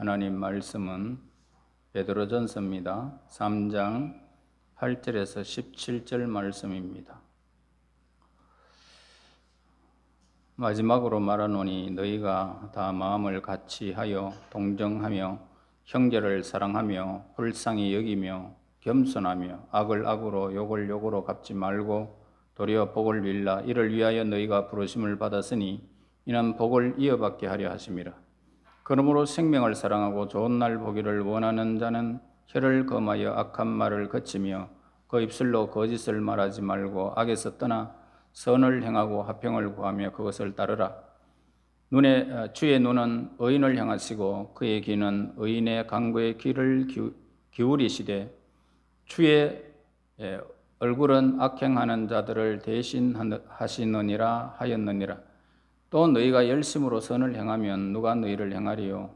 하나님 말씀은 베드로전서입니다. 3장 8절에서 17절 말씀입니다. 마지막으로 말하노니 너희가 다 마음을 같이 하여 동정하며 형제를 사랑하며 불쌍히 여기며 겸손하며 악을 악으로 욕을 욕으로 갚지 말고 도리어 복을 빌라. 이를 위하여 너희가 부르심을 받았으니 이는 복을 이어받게 하려 하심이라. 그러므로 생명을 사랑하고 좋은 날 보기를 원하는 자는 혀를 금하여 악한 말을 그치며 그 입술로 거짓을 말하지 말고 악에서 떠나 선을 행하고 화평을 구하며 그것을 따르라. 주의 눈은 의인을 향하시고 그의 귀는 의인의 간구에 귀를 기울이시되 주의 얼굴은 악행하는 자들을 대신하시느니라 하였느니라. 또 너희가 열심으로 선을 행하면 누가 너희를 행하리요?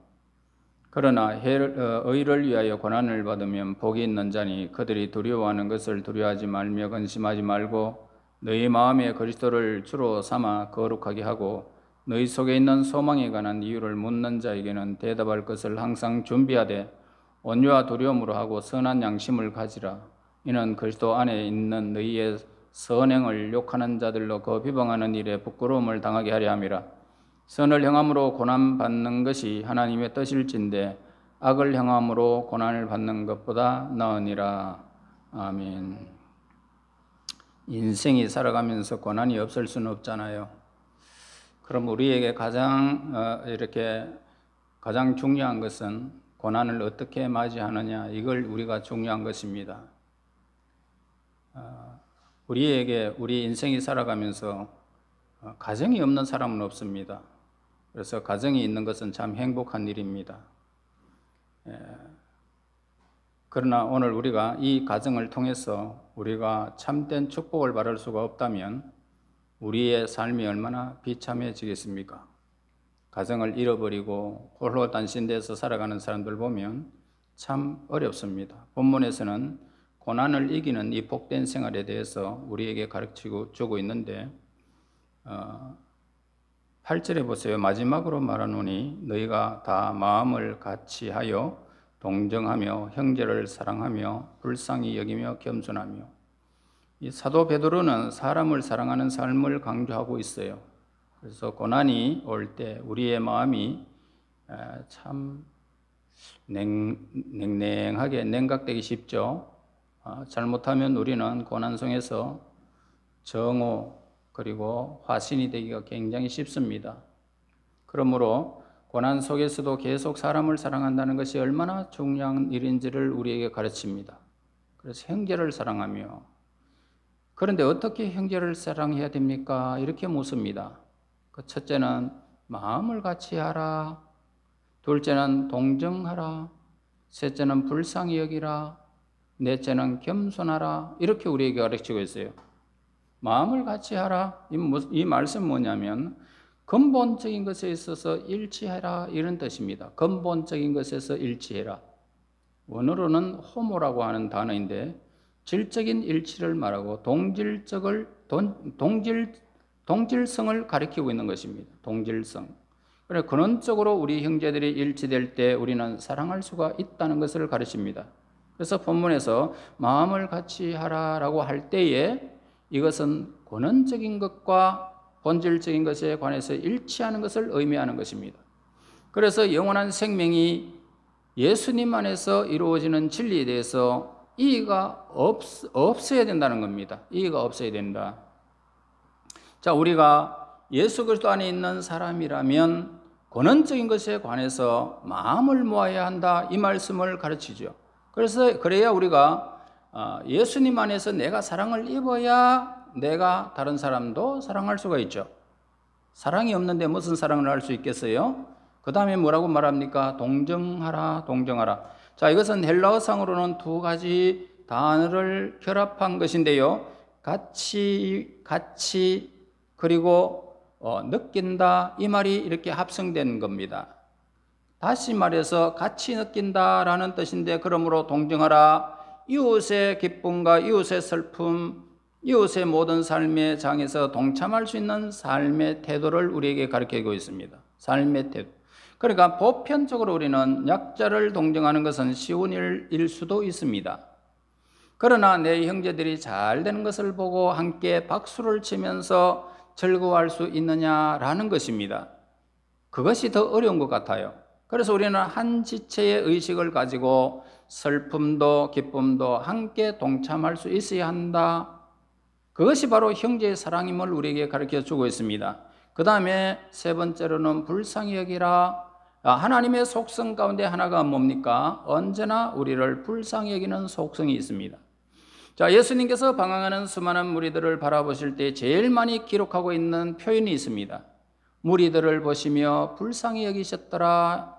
그러나 의를 위하여 고난을 받으면 복이 있는 자니 그들이 두려워하는 것을 두려워하지 말며 근심하지 말고 너희 마음에 그리스도를 주로 삼아 거룩하게 하고 너희 속에 있는 소망에 관한 이유를 묻는 자에게는 대답할 것을 항상 준비하되 온유와 두려움으로 하고 선한 양심을 가지라. 이는 그리스도 안에 있는 너희의 선행을 욕하는 자들로 그 비방하는 일에 부끄러움을 당하게 하려 함이라. 선을 행함으로 고난 받는 것이 하나님의 뜻일진데 악을 행함으로 고난을 받는 것보다 나으니라. 아멘. 인생이 살아가면서 고난이 없을 수는 없잖아요. 그럼 우리에게 가장 중요한 것은 고난을 어떻게 맞이하느냐, 이걸 우리가 중요한 것입니다. 우리 인생이 살아가면서 가정이 없는 사람은 없습니다. 그래서 가정이 있는 것은 참 행복한 일입니다. 그러나 오늘 우리가 이 가정을 통해서 우리가 참된 축복을 바랄 수가 없다면 우리의 삶이 얼마나 비참해지겠습니까? 가정을 잃어버리고 홀로 단신돼서 살아가는 사람들 보면 참 어렵습니다. 본문에서는 고난을 이기는 이 복된 생활에 대해서 우리에게 가르치고 주고 있는데 8절에 보세요. 마지막으로 말하노니 너희가 다 마음을 같이 하여 동정하며 형제를 사랑하며 불쌍히 여기며 겸손하며. 이 사도 베드로는 사람을 사랑하는 삶을 강조하고 있어요. 그래서 고난이 올 때 우리의 마음이 참 냉랭하게 냉각되기 쉽죠. 잘못하면 우리는 고난 속에서 정오 그리고 화신이 되기가 굉장히 쉽습니다. 그러므로 고난 속에서도 계속 사람을 사랑한다는 것이 얼마나 중요한 일인지를 우리에게 가르칩니다. 그래서 형제를 사랑하며, 그런데 어떻게 형제를 사랑해야 됩니까? 이렇게 묻습니다. 첫째는 마음을 같이 하라, 둘째는 동정하라, 셋째는 불쌍히 여기라, 넷째는 겸손하라, 이렇게 우리에게 가르치고 있어요. 마음을 같이 하라, 이 말씀 뭐냐면 근본적인 것에 있어서 일치해라, 이런 뜻입니다. 근본적인 것에서 일치해라. 원어로는 호모라고 하는 단어인데 질적인 일치를 말하고 동질성을 가리키고 있는 것입니다. 동질성. 그래서 근원적으로 우리 형제들이 일치될 때 우리는 사랑할 수가 있다는 것을 가르칩니다. 그래서 본문에서 마음을 같이 하라라고 할 때에 이것은 근원적인 것과 본질적인 것에 관해서 일치하는 것을 의미하는 것입니다. 그래서 영원한 생명이 예수님 안에서 이루어지는 진리에 대해서 이의가 없어야 된다는 겁니다. 이의가 없어야 된다. 자, 우리가 예수 그리스도 안에 있는 사람이라면 근원적인 것에 관해서 마음을 모아야 한다, 이 말씀을 가르치죠. 그래야 우리가 예수님 안에서 내가 사랑을 입어야 내가 다른 사람도 사랑할 수가 있죠. 사랑이 없는데 무슨 사랑을 할 수 있겠어요? 그 다음에 뭐라고 말합니까? 동정하라, 동정하라. 자, 이것은 헬라어상으로는 두 가지 단어를 결합한 것인데요. 같이 그리고 느낀다, 이 말이 이렇게 합성된 겁니다. 다시 말해서 같이 느낀다라는 뜻인데, 그러므로 동정하라, 이웃의 기쁨과 이웃의 슬픔, 이웃의 모든 삶의 장에서 동참할 수 있는 삶의 태도를 우리에게 가르치고 있습니다. 삶의 태도. 그러니까 보편적으로 우리는 약자를 동정하는 것은 쉬운 일일 수도 있습니다. 그러나 내 형제들이 잘 되는 것을 보고 함께 박수를 치면서 즐거워할 수 있느냐라는 것입니다. 그것이 더 어려운 것 같아요. 그래서 우리는 한 지체의 의식을 가지고 슬픔도 기쁨도 함께 동참할 수 있어야 한다. 그것이 바로 형제의 사랑임을 우리에게 가르쳐 주고 있습니다. 그 다음에 세 번째로는 불쌍히 여기라. 하나님의 속성 가운데 하나가 뭡니까? 언제나 우리를 불쌍히 여기는 속성이 있습니다. 자, 예수님께서 방황하는 수많은 무리들을 바라보실 때 제일 많이 기록하고 있는 표현이 있습니다. 무리들을 보시며 불쌍히 여기셨더라.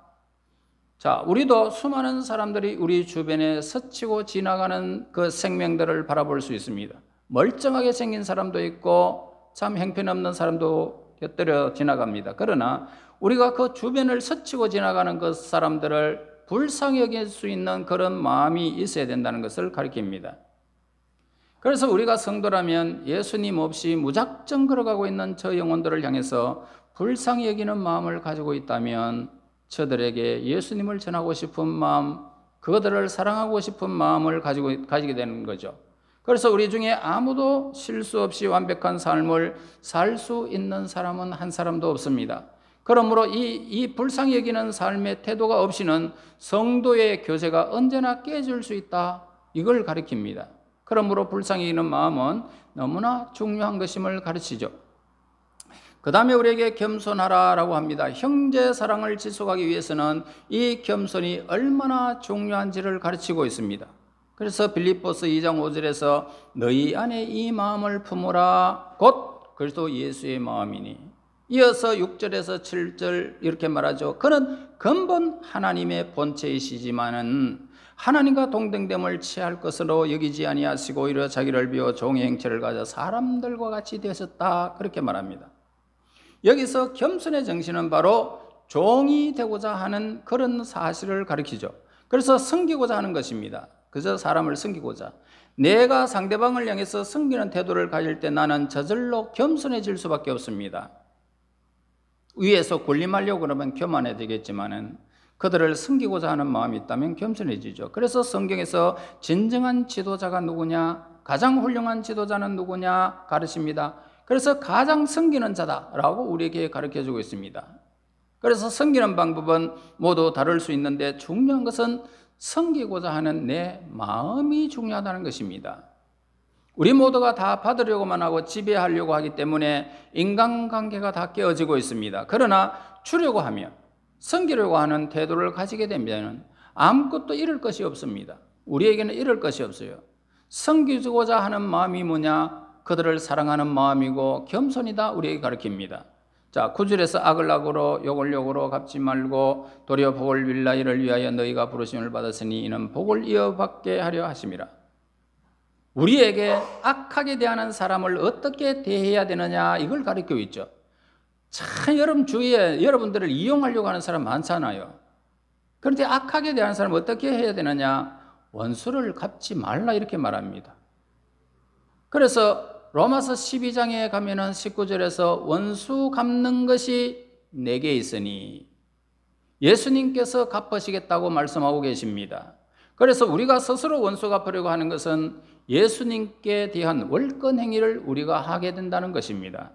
자, 우리도 수많은 사람들이 우리 주변에 스치고 지나가는 그 생명들을 바라볼 수 있습니다. 멀쩡하게 생긴 사람도 있고 참 형편없는 사람도 곁들여 지나갑니다. 그러나 우리가 그 주변을 스치고 지나가는 그 사람들을 불쌍히 여길 수 있는 그런 마음이 있어야 된다는 것을 가리킵니다. 그래서 우리가 성도라면 예수님 없이 무작정 걸어가고 있는 저 영혼들을 향해서 불쌍히 여기는 마음을 가지고 있다면 저들에게 예수님을 전하고 싶은 마음, 그들을 사랑하고 싶은 마음을 가지게 되는 거죠. 그래서 우리 중에 아무도 실수 없이 완벽한 삶을 살 수 있는 사람은 한 사람도 없습니다. 그러므로 이 불쌍히 여기는 삶의 태도가 없이는 성도의 교제가 언제나 깨질 수 있다. 이걸 가리킵니다. 그러므로 불쌍히 여기는 마음은 너무나 중요한 것임을 가르치죠. 그 다음에 우리에게 겸손하라라고 합니다. 형제 사랑을 지속하기 위해서는 이 겸손이 얼마나 중요한지를 가르치고 있습니다. 그래서 빌립보서 2장 5절에서 너희 안에 이 마음을 품으라 곧 그리스도 예수의 마음이니, 이어서 6절에서 7절 이렇게 말하죠. 그는 근본 하나님의 본체이시지만은 하나님과 동등됨을 취할 것으로 여기지 아니하시고 오히려 자기를 비워 종의 형체를 가져 사람들과 같이 되셨다. 그렇게 말합니다. 여기서 겸손의 정신은 바로 종이 되고자 하는 그런 사실을 가리키죠. 그래서 섬기고자 하는 것입니다. 그저 사람을 섬기고자. 내가 상대방을 향해서 섬기는 태도를 가질 때 나는 저절로 겸손해질 수밖에 없습니다. 위에서 군림하려고 그러면 교만해 되겠지만은 그들을 섬기고자 하는 마음이 있다면 겸손해지죠. 그래서 성경에서 진정한 지도자가 누구냐, 가장 훌륭한 지도자는 누구냐 가르칩니다. 그래서 가장 섬기는 자다라고 우리에게 가르쳐주고 있습니다. 그래서 섬기는 방법은 모두 다를 수 있는데 중요한 것은 섬기고자 하는 내 마음이 중요하다는 것입니다. 우리 모두가 다 받으려고만 하고 지배하려고 하기 때문에 인간관계가 다 깨어지고 있습니다. 그러나 주려고 하면, 섬기려고 하는 태도를 가지게 되면 아무것도 잃을 것이 없습니다. 우리에게는 잃을 것이 없어요. 섬기고자 하는 마음이 뭐냐? 그들을 사랑하는 마음이고 겸손이다 우리에게 가르칩니다. 자, 9절에서 악을 악으로 욕을 욕으로 갚지 말고 도리어 복을 빌라. 이를 위하여 너희가 부르심을 받았으니 이는 복을 이어받게 하려 하심이라. 우리에게 악하게 대하는 사람을 어떻게 대해야 되느냐 이걸 가르치고 있죠. 참 여러분 주위에 여러분들을 이용하려고 하는 사람 많잖아요. 그런데 악하게 대하는 사람을 어떻게 해야 되느냐? 원수를 갚지 말라 이렇게 말합니다. 그래서 로마서 12장에 가면은 19절에서 원수 갚는 것이 내게 있으니 예수님께서 갚으시겠다고 말씀하고 계십니다. 그래서 우리가 스스로 원수 갚으려고 하는 것은 예수님께 대한 월권 행위를 우리가 하게 된다는 것입니다.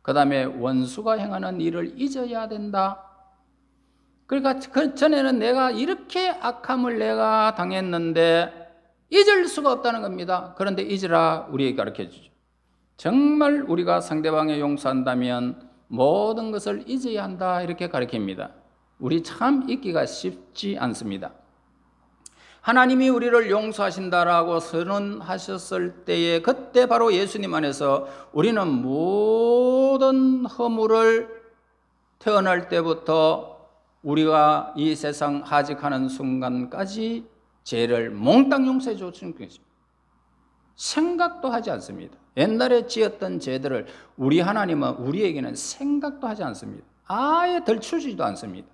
그 다음에 원수가 행하는 일을 잊어야 된다. 그러니까 그 전에는 내가 이렇게 악함을 내가 당했는데 잊을 수가 없다는 겁니다. 그런데 잊으라 우리에게 가르쳐 주죠. 정말 우리가 상대방의 용서한다면 모든 것을 잊어야 한다 이렇게 가르칩니다. 우리 참 잊기가 쉽지 않습니다. 하나님이 우리를 용서하신다라고 선언하셨을 때에 그때 바로 예수님 안에서 우리는 모든 허물을 태어날 때부터 우리가 이 세상 하직하는 순간까지 죄를 몽땅 용서해 주신 것입니다. 생각도 하지 않습니다. 옛날에 지었던 죄들을 우리 하나님은 우리에게는 생각도 하지 않습니다. 아예 덜추지도 않습니다.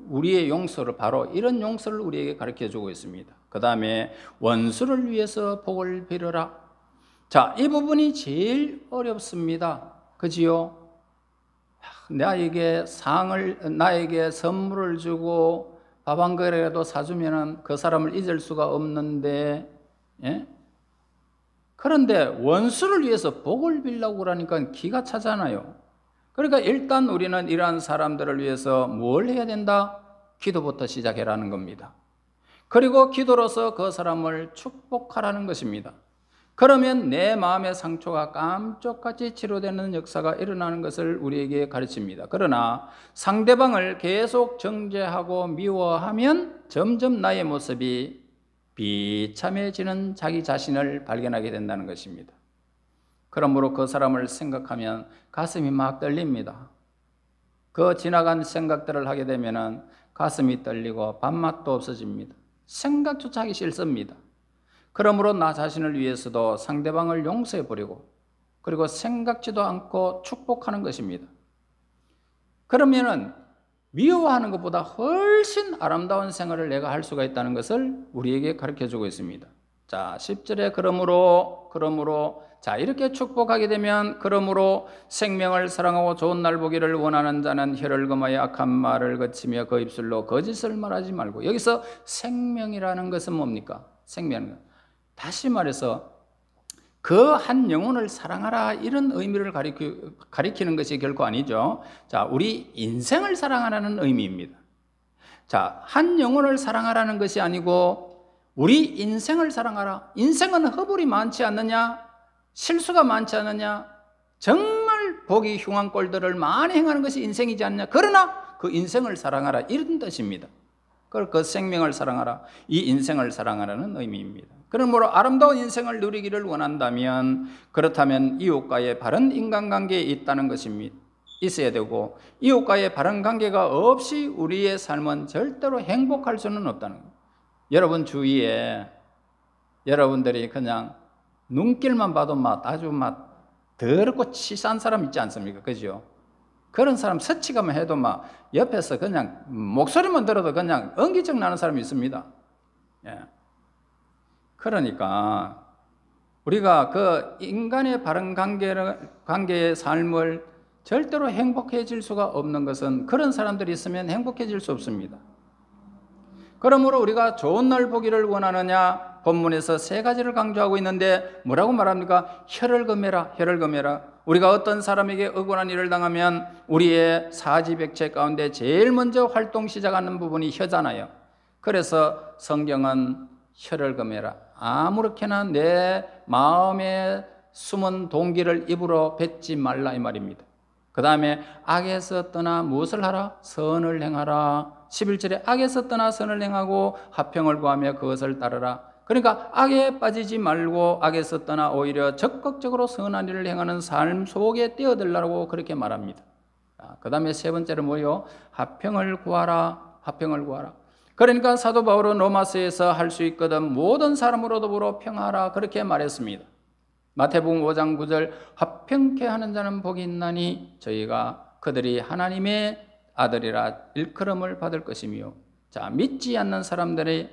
우리의 용서를 바로 이런 용서를 우리에게 가르쳐주고 있습니다. 그 다음에 원수를 위해서 복을 빌어라. 자, 이 부분이 제일 어렵습니다. 그지요? 나에게 선물을 주고 밥 한 그릇이라도 사주면은 그 사람을 잊을 수가 없는데, 예? 그런데 원수를 위해서 복을 빌려고 그러니까 기가 차잖아요. 그러니까 일단 우리는 이러한 사람들을 위해서 뭘 해야 된다? 기도부터 시작해라는 겁니다. 그리고 기도로서 그 사람을 축복하라는 것입니다. 그러면 내 마음의 상처가 깜짝같이 치료되는 역사가 일어나는 것을 우리에게 가르칩니다. 그러나 상대방을 계속 정죄하고 미워하면 점점 나의 모습이 비참해지는 자기 자신을 발견하게 된다는 것입니다. 그러므로 그 사람을 생각하면 가슴이 막 떨립니다. 그 지나간 생각들을 하게 되면 가슴이 떨리고 밥맛도 없어집니다. 생각조차 하기 싫습니다. 그러므로 나 자신을 위해서도 상대방을 용서해버리고 그리고 생각지도 않고 축복하는 것입니다. 그러면은 미워하는 것보다 훨씬 아름다운 생활을 내가 할 수가 있다는 것을 우리에게 가르쳐주고 있습니다. 자, 10절에 그러므로 자, 이렇게 축복하게 되면 그러므로 생명을 사랑하고 좋은 날 보기를 원하는 자는 혀를 금하여 악한 말을 거치며 그 입술로 거짓을 말하지 말고, 여기서 생명이라는 것은 뭡니까? 생명. 다시 말해서 그 한 영혼을 사랑하라, 이런 의미를 가리키는 것이 결코 아니죠. 자, 우리 인생을 사랑하라는 의미입니다. 자, 한 영혼을 사랑하라는 것이 아니고 우리 인생을 사랑하라. 인생은 허물이 많지 않느냐? 실수가 많지 않느냐? 정말 보기 흉한 꼴들을 많이 행하는 것이 인생이지 않냐? 그러나 그 인생을 사랑하라, 이런 뜻입니다. 그 생명을 사랑하라, 이 인생을 사랑하라는 의미입니다. 그러므로 아름다운 인생을 누리기를 원한다면, 그렇다면 이웃과의 바른 인간관계에 있다는 것입니다. 있어야 되고, 이웃과의 바른 관계가 없이 우리의 삶은 절대로 행복할 수는 없다는 거예요. 여러분 주위에 여러분들이 그냥 눈길만 봐도 아주 더럽고 치사한 사람 있지 않습니까? 그죠? 그런 사람 스치가만 해도 옆에서 그냥 목소리만 들어도 그냥 엉기적 나는 사람이 있습니다. 예. 그러니까 우리가 그 인간의 바른 관계의 삶을 절대로 행복해질 수가 없는 것은, 그런 사람들이 있으면 행복해질 수 없습니다. 그러므로 우리가 좋은 날 보기를 원하느냐? 본문에서 3가지를 강조하고 있는데 뭐라고 말합니까? 혀를 금해라, 혀를 금해라. 우리가 어떤 사람에게 억울한 일을 당하면 우리의 사지백체 가운데 제일 먼저 활동 시작하는 부분이 혀잖아요. 그래서 성경은 혀를 금해라, 아무렇게나 내 마음에 숨은 동기를 입으로 뱉지 말라, 이 말입니다. 그 다음에 악에서 떠나 무엇을 하라? 선을 행하라. 11절에 악에서 떠나 선을 행하고 화평을 구하며 그것을 따르라. 그러니까 악에 빠지지 말고 악에서 떠나 오히려 적극적으로 선한 일을 행하는 삶 속에 뛰어들라고 그렇게 말합니다. 그 다음에 3번째로 뭐요? 화평을 구하라, 화평을 구하라. 그러니까 사도 바울은 로마서에서 할 수 있거든 모든 사람으로 더불어 평하라, 그렇게 말했습니다. 마태복음 5장 9절, 화평케 하는 자는 복이 있나니 저희가 그들이 하나님의 아들이라 일컬음을 받을 것이며. 자, 믿지 않는 사람들이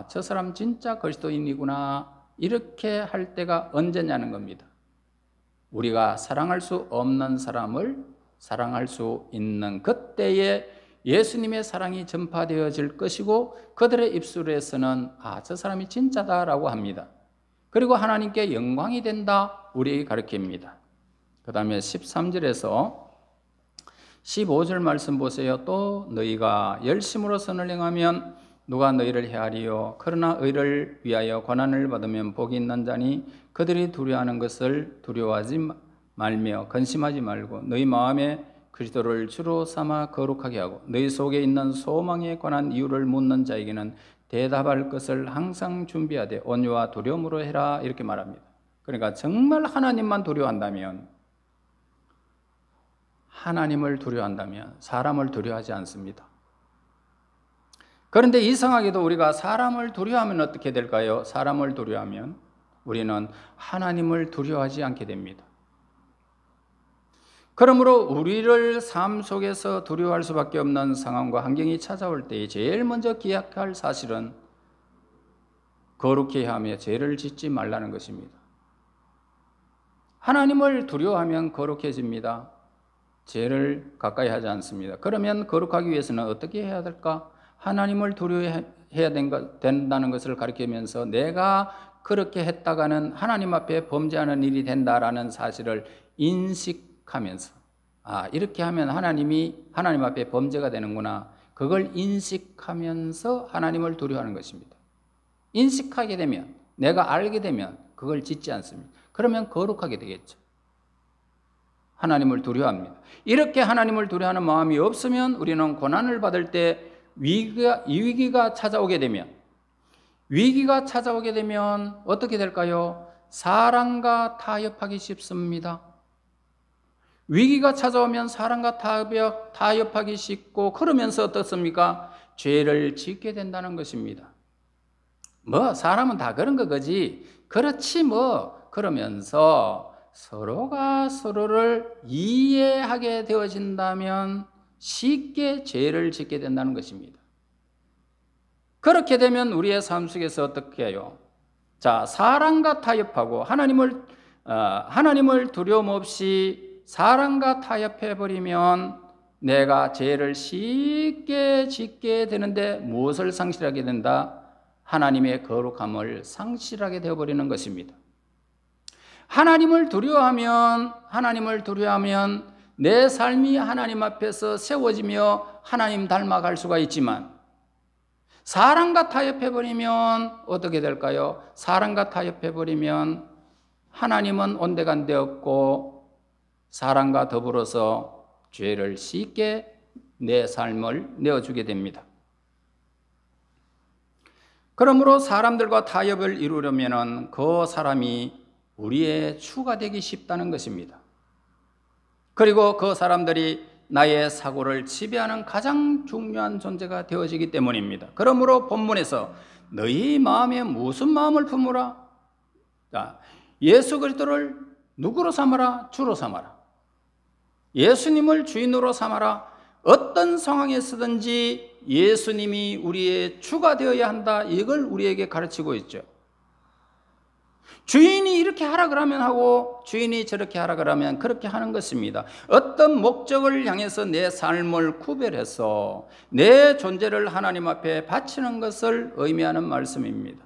저 사람 진짜 그리스도인이구나, 이렇게 할 때가 언제냐는 겁니다. 우리가 사랑할 수 없는 사람을 사랑할 수 있는 그때에 예수님의 사랑이 전파되어질 것이고, 그들의 입술에서는 저 사람이 진짜다라고 합니다. 그리고 하나님께 영광이 된다, 우리에게 가르칩니다. 그 다음에 13절에서 15절 말씀 보세요. 또 너희가 열심으로 선을 행하면 누가 너희를 헤아리요? 그러나 의를 위하여 고난을 받으면 복이 있는 자니 그들이 두려워하는 것을 두려워하지 말며 근심하지 말고 너희 마음에 그리스도를 주로 삼아 거룩하게 하고 너희 속에 있는 소망에 관한 이유를 묻는 자에게는 대답할 것을 항상 준비하되 온유와 두려움으로 해라, 이렇게 말합니다. 그러니까 정말 하나님만 두려워한다면, 하나님을 두려워한다면 사람을 두려워하지 않습니다. 그런데 이상하게도 우리가 사람을 두려워하면 어떻게 될까요? 사람을 두려워하면 우리는 하나님을 두려워하지 않게 됩니다. 그러므로 우리를 삶 속에서 두려워할 수밖에 없는 상황과 환경이 찾아올 때 제일 먼저 기억할 사실은 거룩히 하며 죄를 짓지 말라는 것입니다. 하나님을 두려워하면 거룩해집니다. 죄를 가까이 하지 않습니다. 그러면 거룩하기 위해서는 어떻게 해야 될까? 하나님을 두려워해야 된다는 것을 가르치면서 내가 그렇게 했다가는 하나님 앞에 범죄하는 일이 된다라는 사실을 인식하면서 이렇게 하면 하나님 앞에 범죄가 되는구나. 그걸 인식하면서 하나님을 두려워하는 것입니다. 인식하게 되면, 내가 알게 되면 그걸 짓지 않습니다. 그러면 거룩하게 되겠죠. 하나님을 두려워합니다. 이렇게 하나님을 두려워하는 마음이 없으면 우리는 고난을 받을 때 위기가 찾아오게 되면 어떻게 될까요? 사랑과 타협하기 쉽습니다. 위기가 찾아오면 사랑과 타협하기 쉽고 그러면서 어떻습니까? 죄를 짓게 된다는 것입니다. 사람은 다 그런 거지. 그렇지 그러면서 서로가 서로를 이해하게 되어진다면 쉽게 죄를 짓게 된다는 것입니다. 그렇게 되면 우리의 삶 속에서 어떻게 해요? 사랑과 타협하고 하나님을 두려움 없이 사랑과 타협해버리면 내가 죄를 쉽게 짓게 되는데 무엇을 상실하게 된다? 하나님의 거룩함을 상실하게 되어버리는 것입니다. 하나님을 두려워하면 내 삶이 하나님 앞에서 세워지며 하나님 닮아갈 수가 있지만 사랑과 타협해버리면 어떻게 될까요? 사랑과 타협해버리면 하나님은 온데간데 없고 사랑과 더불어서 죄를 쉽게 내 삶을 내어주게 됩니다. 그러므로 사람들과 타협을 이루려면 그 사람이 우리의 주가 되기 쉽다는 것입니다. 그리고 그 사람들이 나의 사고를 지배하는 가장 중요한 존재가 되어지기 때문입니다. 그러므로 본문에서 너희 마음에 무슨 마음을 품으라? 예수 그리스도를 누구로 삼아라? 주로 삼아라. 예수님을 주인으로 삼아라. 어떤 상황에서든지 예수님이 우리의 주가 되어야 한다. 이걸 우리에게 가르치고 있죠. 주인이 이렇게 하라 그러면 하고 주인이 저렇게 하라 그러면 그렇게 하는 것입니다. 어떤 목적을 향해서 내 삶을 구별해서 내 존재를 하나님 앞에 바치는 것을 의미하는 말씀입니다.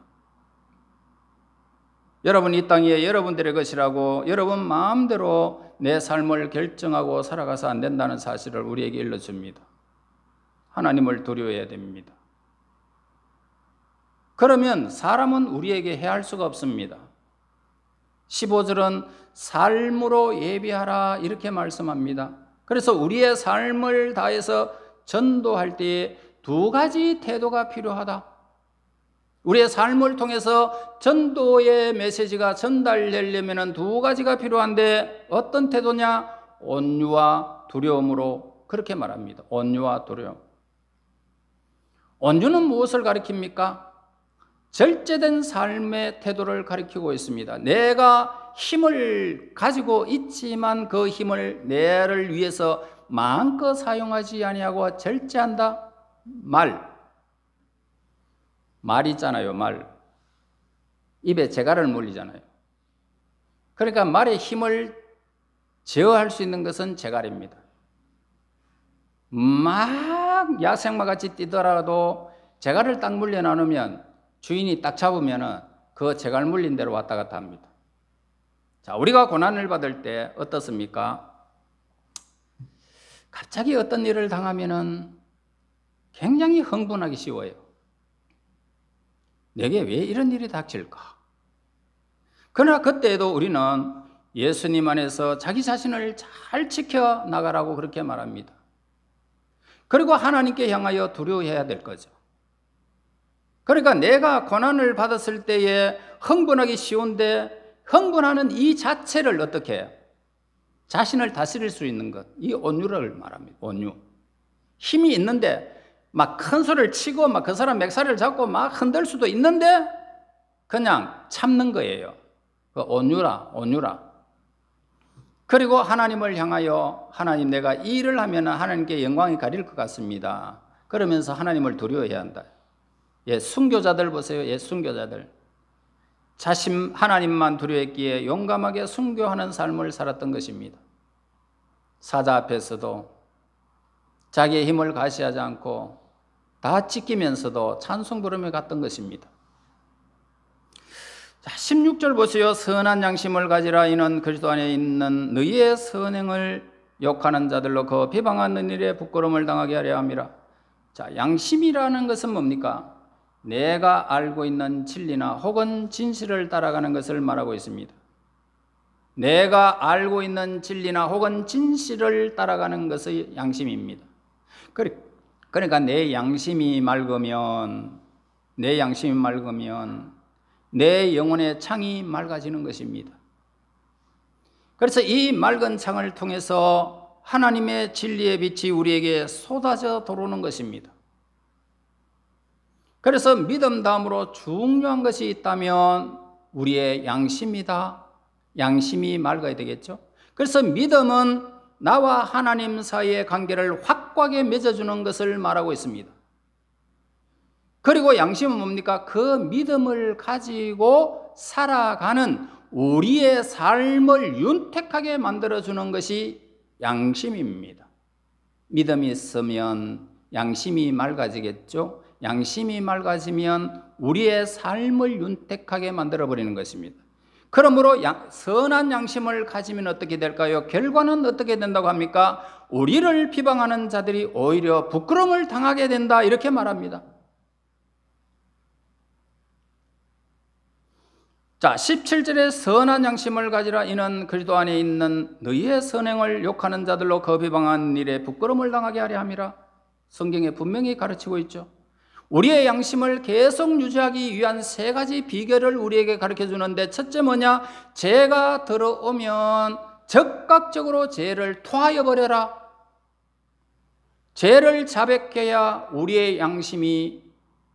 여러분 이 땅이 여러분들의 것이라고 여러분 마음대로 내 삶을 결정하고 살아가서 안 된다는 사실을 우리에게 일러줍니다. 하나님을 두려워해야 됩니다. 그러면 사람은 우리에게 해할 수가 없습니다. 15절은 삶으로 예비하라 이렇게 말씀합니다. 그래서 우리의 삶을 다해서 전도할 때에 두 가지 태도가 필요하다. 우리의 삶을 통해서 전도의 메시지가 전달되려면 두 가지가 필요한데 어떤 태도냐? 온유와 두려움으로 그렇게 말합니다. 온유와 두려움. 온유는 무엇을 가리킵니까? 절제된 삶의 태도를 가리키고 있습니다. 내가 힘을 가지고 있지만 그 힘을 내를 위해서 마음껏 사용하지 아니하고 절제한다. 말 있잖아요. 말. 입에 재갈을 물리잖아요. 그러니까 말의 힘을 제어할 수 있는 것은 재갈입니다. 막 야생마같이 뛰더라도 재갈을 딱 물려놔놓으면 주인이 딱 잡으면 그 재갈 물린 대로 왔다 갔다 합니다. 우리가 고난을 받을 때 어떻습니까? 갑자기 어떤 일을 당하면 굉장히 흥분하기 쉬워요. 내게 왜 이런 일이 닥칠까? 그러나 그때에도 우리는 예수님 안에서 자기 자신을 잘 지켜나가라고 그렇게 말합니다. 그리고 하나님께 향하여 두려워해야 될 거죠. 그러니까 내가 고난을 받았을 때에 흥분하기 쉬운데 흥분하는 이 자체를 어떻게 해요? 자신을 다스릴 수 있는 것, 이 온유를 말합니다. 온유. 힘이 있는데 막 큰 소리를 치고 막 그 사람 맥살을 잡고 막 흔들 수도 있는데 그냥 참는 거예요. 온유라. 그리고 하나님을 향하여 하나님 내가 이 일을 하면 하나님께 영광이 가릴 것 같습니다. 그러면서 하나님을 두려워해야 한다. 순교자들 보세요. 순교자들. 하나님만 두려워했기에 용감하게 순교하는 삶을 살았던 것입니다. 사자 앞에서도 자기의 힘을 과시하지 않고 다 지키면서도 찬송 부르며 갔던 것입니다. 자, 16절 보세요. 선한 양심을 가지라. 이는 그리스도 안에 있는 너희의 선행을 욕하는 자들로 그 비방하는 일에 부끄러움을 당하게 하려 함이라. 자, 양심이라는 것은 뭡니까? 내가 알고 있는 진리나 혹은 진실을 따라가는 것을 말하고 있습니다. 내가 알고 있는 진리나 혹은 진실을 따라가는 것이 양심입니다. 그러니까 내 양심이 맑으면 내 영혼의 창이 맑아지는 것입니다. 그래서 이 맑은 창을 통해서 하나님의 진리의 빛이 우리에게 쏟아져 들어오는 것입니다. 그래서 믿음 다음으로 중요한 것이 있다면 우리의 양심이다. 양심이 맑아야 되겠죠. 그래서 믿음은 나와 하나님 사이의 관계를 확고하게 맺어주는 것을 말하고 있습니다. 그리고 양심은 뭡니까? 그 믿음을 가지고 살아가는 우리의 삶을 윤택하게 만들어주는 것이 양심입니다. 믿음이 있으면 양심이 맑아지겠죠. 양심이 맑아지면 우리의 삶을 윤택하게 만들어버리는 것입니다. 그러므로 선한 양심을 가지면 어떻게 될까요? 결과는 어떻게 된다고 합니까? 우리를 비방하는 자들이 오히려 부끄러움을 당하게 된다, 이렇게 말합니다. 자, 17절에 선한 양심을 가지라. 이는 그리스도 안에 있는 너희의 선행을 욕하는 자들로 그 비방하는 일에 부끄러움을 당하게 하려 함이라. 성경에 분명히 가르치고 있죠. 우리의 양심을 계속 유지하기 위한 세 가지 비결을 우리에게 가르쳐 주는데, 첫째 뭐냐? 죄가 들어오면 적극적으로 죄를 토하여 버려라. 죄를 자백해야 우리의 양심이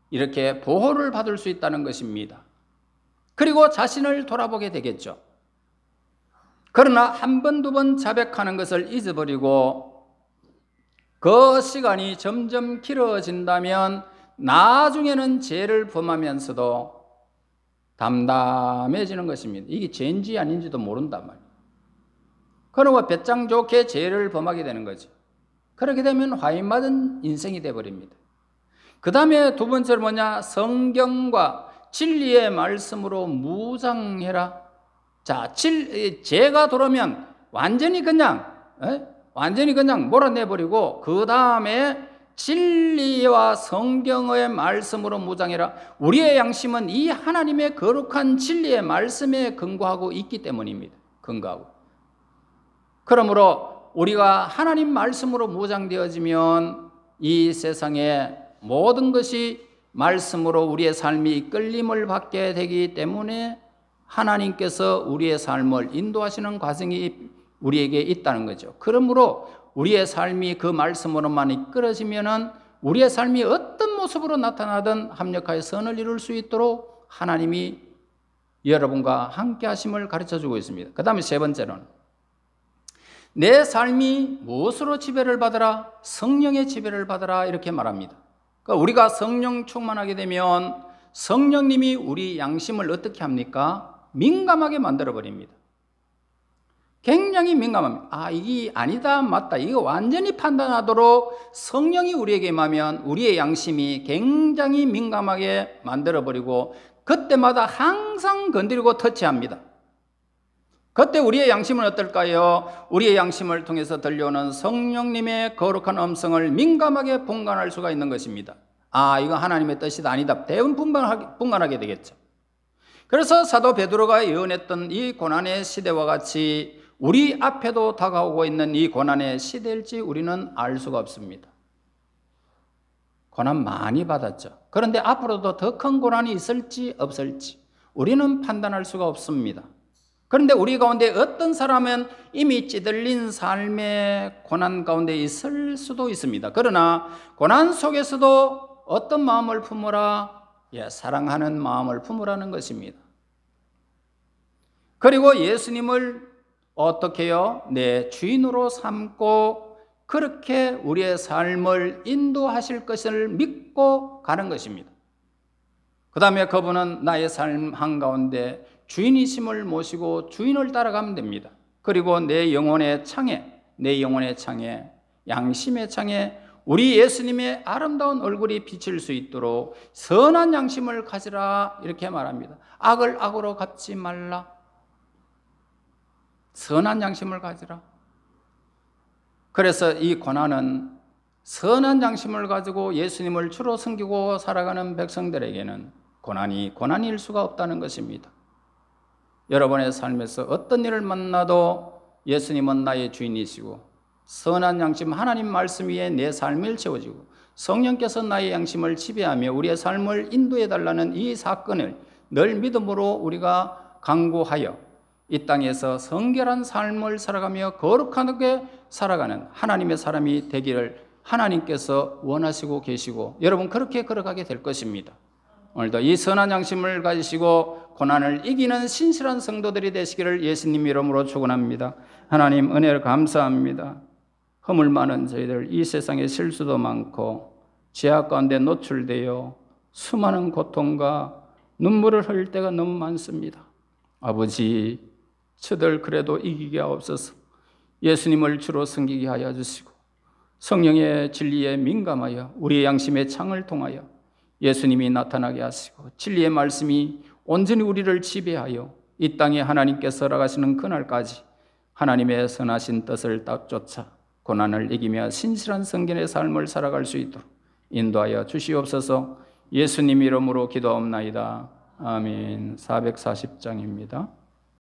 이렇게 보호를 받을 수 있다는 것입니다. 그리고 자신을 돌아보게 되겠죠. 그러나 한 번, 두 번 자백하는 것을 잊어버리고 그 시간이 점점 길어진다면 나중에는 죄를 범하면서도 담담해지는 것입니다. 이게 죄인지 아닌지도 모른단 말이에요. 그러고 배짱 좋게 죄를 범하게 되는 거죠. 그렇게 되면 화인맞은 인생이 되어버립니다. 그 다음에 두 번째로 뭐냐? 성경과 진리의 말씀으로 무장해라. 자, 죄가 들어오면 완전히 그냥 몰아내버리고 그 다음에 진리와 성경의 말씀으로 무장해라. 우리의 양심은 이 하나님의 거룩한 진리의 말씀에 근거하고 있기 때문입니다. 그러므로 우리가 하나님 말씀으로 무장되어지면 이 세상의 모든 것이 말씀으로 우리의 삶이 이끌림을 받게 되기 때문에 하나님께서 우리의 삶을 인도하시는 과정이 우리에게 있다는 거죠. 그러므로 우리의 삶이 그 말씀으로만 이끌어지면은 우리의 삶이 어떤 모습으로 나타나든 합력하여 선을 이룰 수 있도록 하나님이 여러분과 함께 하심을 가르쳐 주고 있습니다. 그 다음에 세 번째는 내 삶이 무엇으로 지배를 받으라? 성령의 지배를 받으라, 이렇게 말합니다. 그러니까 우리가 성령 충만하게 되면 성령님이 우리 양심을 어떻게 합니까? 민감하게 만들어버립니다. 굉장히 민감합니다. 아, 이게 아니다, 맞다, 이거 완전히 판단하도록 성령이 우리에게 임하면 우리의 양심이 굉장히 민감하게 만들어버리고 그때마다 항상 건드리고 터치합니다. 그때 우리의 양심은 어떨까요? 우리의 양심을 통해서 들려오는 성령님의 거룩한 음성을 민감하게 분간할 수가 있는 것입니다. 아, 이거 하나님의 뜻이다, 아니다, 대부분 분간하게 되겠죠. 그래서 사도 베드로가 예언했던 이 고난의 시대와 같이 우리 앞에도 다가오고 있는 이 고난의 시대일지 우리는 알 수가 없습니다. 고난 많이 받았죠. 그런데 앞으로도 더 큰 고난이 있을지 없을지 우리는 판단할 수가 없습니다. 그런데 우리 가운데 어떤 사람은 이미 찌들린 삶의 고난 가운데 있을 수도 있습니다. 그러나 고난 속에서도 어떤 마음을 품으라? 사랑하는 마음을 품으라는 것입니다. 그리고 예수님을 어떻게 해요? 내 주인으로 삼고 그렇게 우리의 삶을 인도하실 것을 믿고 가는 것입니다. 그 다음에 그분은 나의 삶 한가운데 주인이심을 모시고 주인을 따라가면 됩니다. 그리고 내 영혼의 창에 내 영혼의 창에, 양심의 창에 우리 예수님의 아름다운 얼굴이 비칠 수 있도록 선한 양심을 가지라 이렇게 말합니다. 악을 악으로 갚지 말라. 선한 양심을 가지라. 그래서 이 고난은 선한 양심을 가지고 예수님을 주로 섬기고 살아가는 백성들에게는 고난이 고난일 수가 없다는 것입니다. 여러분의 삶에서 어떤 일을 만나도 예수님은 나의 주인이시고 선한 양심 하나님 말씀 위에 내 삶을 채워지고 성령께서 나의 양심을 지배하며 우리의 삶을 인도해 달라는 이 사건을 늘 믿음으로 우리가 강구하여 이 땅에서 성결한 삶을 살아가며 거룩하게 살아가는 하나님의 사람이 되기를 하나님께서 원하시고 계시고 여러분 그렇게 걸어가게 될 것입니다. 오늘도 이 선한 양심을 가지시고 고난을 이기는 신실한 성도들이 되시기를 예수님 이름으로 축원합니다. 하나님 은혜를 감사합니다. 허물 많은 저희들 이 세상에 실수도 많고 죄악 가운데 노출되어 수많은 고통과 눈물을 흘릴 때가 너무 많습니다. 아버지, 저들 그래도 이기게 하옵소서. 예수님을 주로 섬기게 하여 주시고 성령의 진리에 민감하여 우리의 양심의 창을 통하여 예수님이 나타나게 하시고 진리의 말씀이 온전히 우리를 지배하여 이 땅에 하나님께서 허락하시는 그날까지 하나님의 선하신 뜻을 쫓아 고난을 이기며 신실한 성결의 삶을 살아갈 수 있도록 인도하여 주시옵소서. 예수님 이름으로 기도하옵나이다. 아멘. 440장입니다.